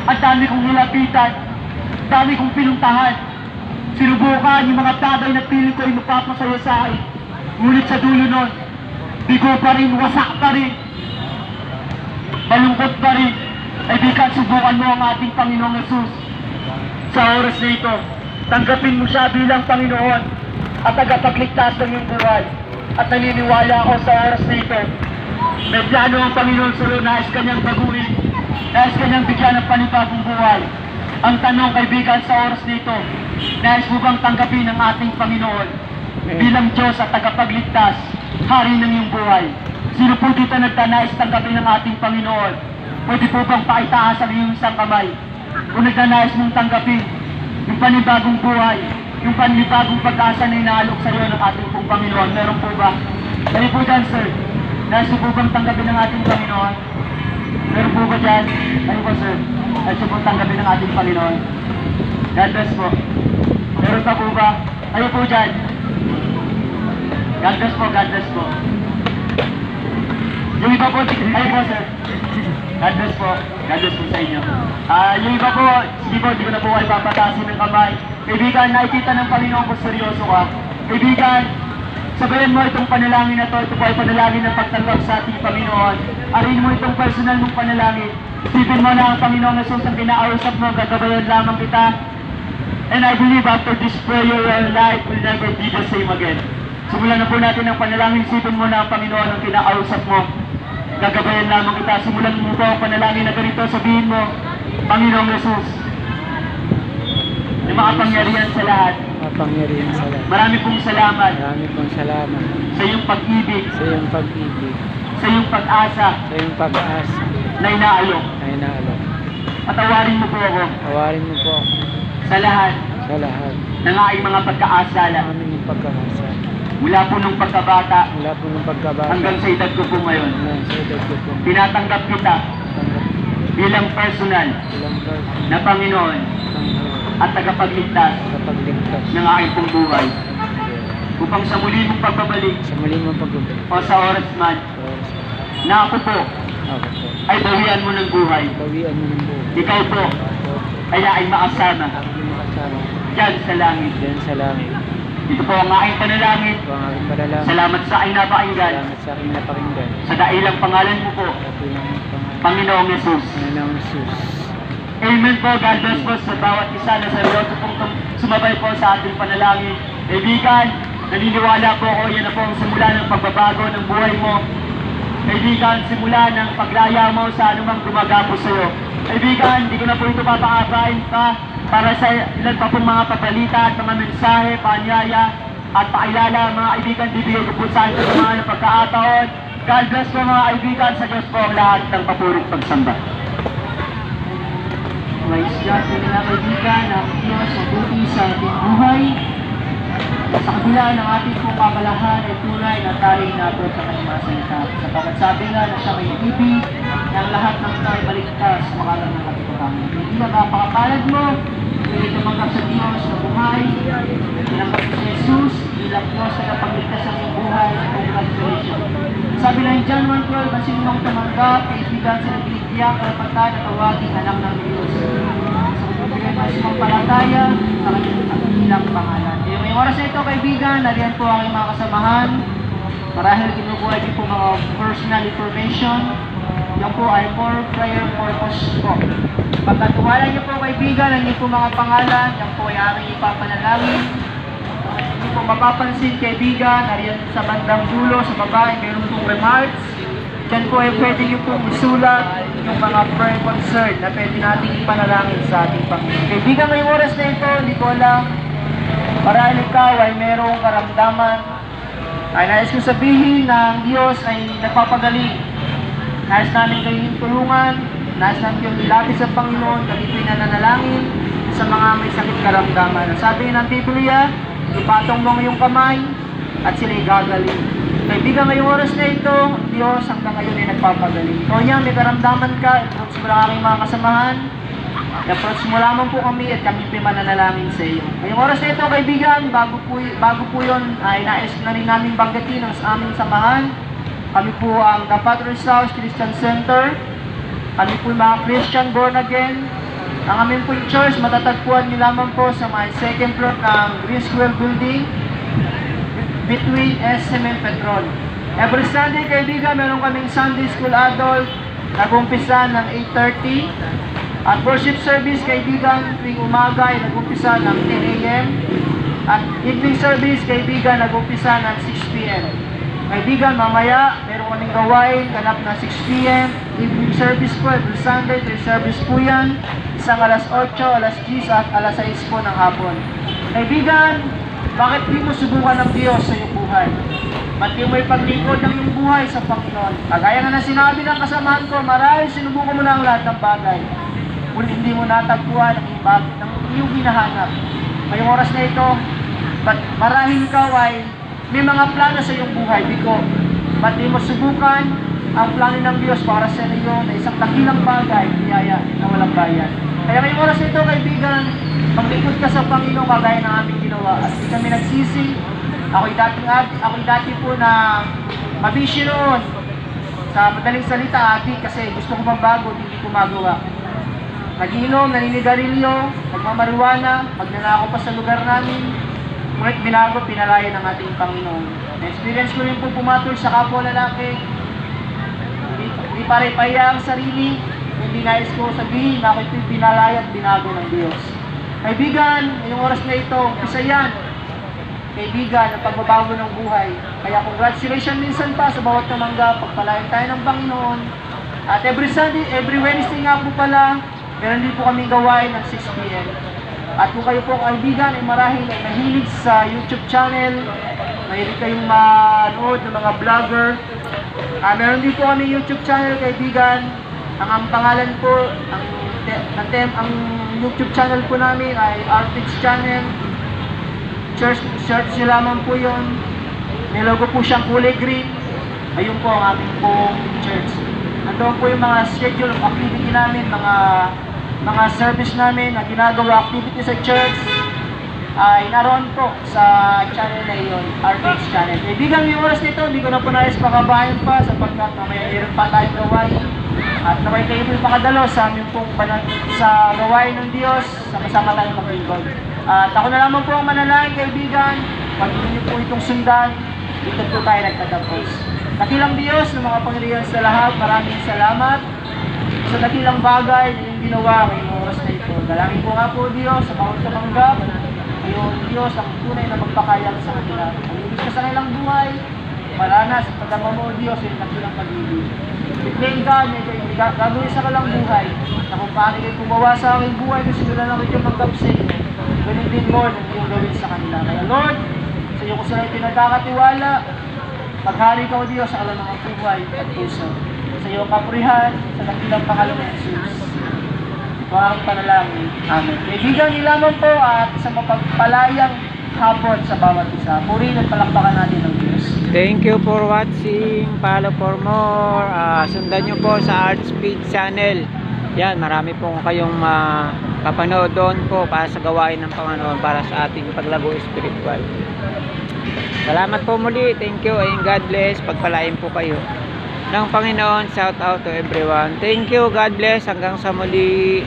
Ang dami kong nilapitan, dami kong pinuntahan. Sinubukan yung mga bagay na piling ko ay mapapasaya sa akin. Ngunit sa dulo nun, bigo pa rin, wasak pa rin, malungkot pa rin. Kaibigan, subukan mo ang ating Panginoong Jesus. Sa oras na ito, tanggapin mo siya bilang Panginoon at tagapagligtas ng iyong buhay. At naniniwala ako sa oras na ito, may plano ang Panginoon sa'yo, nais kanyang baguhin, nais kanyang bigyan ng panibagong buhay. Ang tanong, kaibigan, sa oras na ito, nais mo bang tanggapin ang ating Panginoon bilang Diyos at tagapagligtas, hari ng iyong buhay? Sino po dito nagdanais tanggapin ang ating Panginoon? Pwede po bang paitaas ang iyong isang kamay? Kung nagdanais mong tanggapin yung panibagong buhay, yung panibagong pag-asa na inaalok sa iyo ng ating pong Panginoon, meron po ba? Kaya po dyan, sir, nais po bang tanggapin ang ating Panginoon? Meron po ba dyan? Ayun po, sir, nais po tanggapin ang ating Panginoon? God bless po. Meron pa po ba? Ayun po dyan. God bless po, God bless po. Yung iba po, ayun po, sir. God bless po. God bless po sa inyo. Yung iba po, sige po, di ko na po kayo papatasin ng kamay. Kaibigan, nakikita ng Panginoon kung seryoso ka. Kaibigan, sabayan mo itong panalangin na to. Ito po ay panalangin ng pagtanggap sa ating Panginoon. Arin mo itong personal mong panalangin. Isipin mo na ang Panginoong Jesus ang kinakausap mo, gagabayan lamang kita. And I believe after this prayer, your life will never be the same again. Simulan na po natin ang panalangin. Isipin mo na ang Panginoon ang kinakausap mo. Gagabayan lamang kita. Simulan mo po ang panalangin na ganito. Sabihin mo, Panginoong Jesus, na makapangyarihan sa lahat. Makapangyarihan sa lahat. Marami pong salamat. Marami pong salamat. Sa iyong pag-ibig. Sa iyong pag-ibig. Sa iyong pag-asa. Sa iyong pag-asa. Na inaalok. Na inaalok. Patawarin mo po ako. Tawarin mo po ako. Sa lahat. Sa lahat. Ng aking mga pagkaasala. Ng aming pagkakasala. Mula po nung pagkabata. Mula po ng pagkabata. Hanggang sa edad ko po ngayon. Hanggang sa edad ko po. Tinatanggap kita. Bilang personal. Bilang person. Na Panginoon. At tagapagligtas. Tagapagligtas. Ng aking pong buhay. Upang sa muli mong pagbabalik. Sa muli mong pagbabalik. O sa oras man. Na ako po. Ako po. Ay bawian mo ng buhay. Bawian mo ng buhay. Ikaw po. Kaya ay makasama. Ako yung makasama. Diyan sa langit. Diyan sa langit. Ito po ang aking panalangin. Ito ang aking panalangin. Salamat sa aking napakinggan. Salamat sa aking napakinggan. Sa dailang pangalan mo po, Sa bilang pangalan. Panginoong Jesus. Panginoong Jesus. Amen po. God bless po sa bawat isa na seryoso pong sumabay po sa ating panalangin. Kaibigan, naniniwala po ako, yan na po ang simula ng pagbabago ng buhay mo. Kaibigan, simula ng paglaya mo sa anumang gumagapos sa iyo. Kaibigan, hindi ko na po ito papakabain pa para sa ilan pa pong mga pabalita at mga mensahe, paanyaya at pakilala. Mga kaibigan, bibigay ko po sa inyo ng mga pagkakataon. God bless po mga kaibigan, sa Diyos po ang lahat ng papurit pagsamba. Praise God, mga kaibigan, ang Diyos mabuti sa ating buhay. Sa kabila ng ating pong kamalahan ay tunay na tayo inabot sa kanyang mga salita. Sapagkat sabi nga na siya may ibig ng lahat ng tayo baligtas sa pangalan ng ating Panginoon. Hindi na mapakapalad mo, hindi tumanggap sa Diyos na buhay, tinanggap si Jesus, bilang Diyos na napagligtas sa iyong buhay, congratulations. Sabi ng John 1:12, na sinong tumanggap, kaibigan sa nagbibiyak, karapatan at tawaging anak ng Diyos. Sa magbibigay ng sumampalataya sa kanilang pangalan. Ngayong oras na ito, kaibigan, nariyan po ang mga kasamahan. Marahil kinukuha din po mga personal information. Yan po ay for prayer purpose po. Pagkatuwala niyo po, kaibigan, ang inyong po mga pangalan, yan po ay aming ipapanalangin. Hindi po mapapansin, kaibigan, nariyan sa bandang dulo, sa babae, mayroon pong remarks. Diyan po ay pwede niyo pong isulat yung mga prayer concern na pwede natin ipanalangin sa ating Panginoon. Kaibigan, ngayong oras na ito, hindi ko alam, marahil ikaw ay merong karamdaman, ay nais ko sabihin na ang Diyos ay nagpapagaling. Nais namin kayong tulungan, nais namin kayong ilapit sa Panginoon, dahil pinananalangin sa mga may sakit karamdaman. Sabi ng Biblia, ipatong mo ang iyong kamay at sila'y gagaling. Kaibigan, ngayong oras na ito, Diyos hanggang ngayon ay nagpapagaling. O yan, may karamdaman ka, approach mo lang aking mga kasamahan, approach mo lamang po kami at kami mananalangin sa iyo. Ngayong oras na ito, kaibigan, bago po yun, ay nais na rin namin banggitin ang aming samahan. Kami po ang The Father's House Christian Center. Kami po yung mga Christian born again. Ang aming po church, matatagpuan niyo lamang po sa may second floor ng Green Square Building between SM and Petrol. Every Sunday, kaibigan, meron kaming Sunday School Adult, nag-umpisa ng 8:30. At worship service, kaibigan, tuwing umaga ay nag-umpisa ng 10 a.m. At evening service, kaibigan, nag-umpisa ng 6 p.m. Kaibigan, mamaya, meron kaming gawain, ganap na 6 p.m. Evening service po, every Sunday, 3 service po yan. Isang alas 8, alas 10, at alas 6 po ng hapon. Kaibigan, bakit di mo subukan ng Diyos sa iyong buhay? Ba't di mo ipaglikod ng iyong buhay sa Panginoon? Kagaya nga na sinabi ng kasamahan ko, marahil sinubukan mo na ang lahat ng bagay. Kung hindi mo natagpuan ng iyong hinahanap. Ngayong oras na ito, marahil ikaw ay may mga plano sa iyong buhay. Biko, ba't di mo subukan ang plano ng Diyos para sa iyo na isang dakilang bagay, biyaya na walang bayan. Kaya ngayong oras na ito, kaibigan, maglingkod ka sa Panginoon kagaya ng aming ginawa. At di kami nagsisi. Ako'y dati po na mabisyo noon. Sa madaling salita, ati, kasi gusto ko magbago, hindi ko magawa. Nag-iinom, naninigarilyo, nagmamariwana, magnanakaw pa sa lugar namin. Ngunit binago, pinalaya ng ating Panginoon. Na-experience ko rin po pumatol sa kapwa lalaki. Hindi pare-paya ang sarili. Hindi nais ko sabihin na ako'y pinalaya at binago ng Diyos. Kaibigan, ngayong oras na ito, isa yan. Kaibigan, ang pagbabago ng buhay. Kaya congratulations minsan pa sa bawat tumanggap, pagpalayan tayo ng Panginoon. At every Sunday, every Wednesday nga po pala, meron din po kaming gawain ng 6 p.m. At kung kayo po kaibigan ay marahil ay mahilig sa YouTube channel, mahilig kayong manood ng mga vlogger, meron din po kami YouTube channel, kaibigan. Ang pangalan po, ang YouTube channel po namin ay Artix Channel. Search nyo lamang po yun. May logo po siyang kulay green. Ayun po ang aming pong church. Nandoon po yung mga schedule of activity namin, mga service namin na ginagawa activity sa church ay naroon po sa channel na yun, Artix Channel. Kaibigan, yung oras nito, hindi ko na po nais pakabayan pa sapagkat mayroon pa tayong gawain at naway kayo po pakadalo sa aming pong sa gawain ng Diyos, sama-sama tayong maglingkod. At ako na lamang po ang manalangin, kaibigan, pag niyo po itong sundan, dito po tayo nagtatapos. Dakilang Diyos ng mga Panginoon sa lahat, maraming salamat sa dakilang bagay na yung ginawa ngayong oras na ito. Dalangin ko nga po, Diyos, sa bawat kamanggap, ngayon, Diyos, ang tunay na magpakayang sa kanila. Ang ibig ka sa kanilang buhay, maranas at pagdama mo, Diyos, yung dakilang pag-ibig. Biglayin ka, may gagawin sa kalang buhay, na kung paano kayo gumawa sa aking buhay, kung sila lang ito manggap sa inyo, ganun din, Lord, ang iyong gawin sa kanila. Kaya, Lord, sa iyo ko sila pinagkakatiwala, maghari ka, O Diyos, sa kalang mga buhay at puso. Sa iyong kapurihan, sa dakilang pangalan ng Jesus. Ito ang panalangin. Amen. Kaibigan, nilamang po at sa mapagpalayang hapon sa bawat isa. Purihin at palakpakan natin ng Diyos. Thank you for watching. Follow for more. Sundan nyo po sa Artspeed Channel. Yan, marami po kayong papanood doon po para sa gawain ng Panginoon para sa ating paglago spiritual. Salamat po muli. Thank you and God bless. Pagpalain po kayo ng Panginoon. Shout out to everyone. Thank you. God bless. Hanggang sa muli.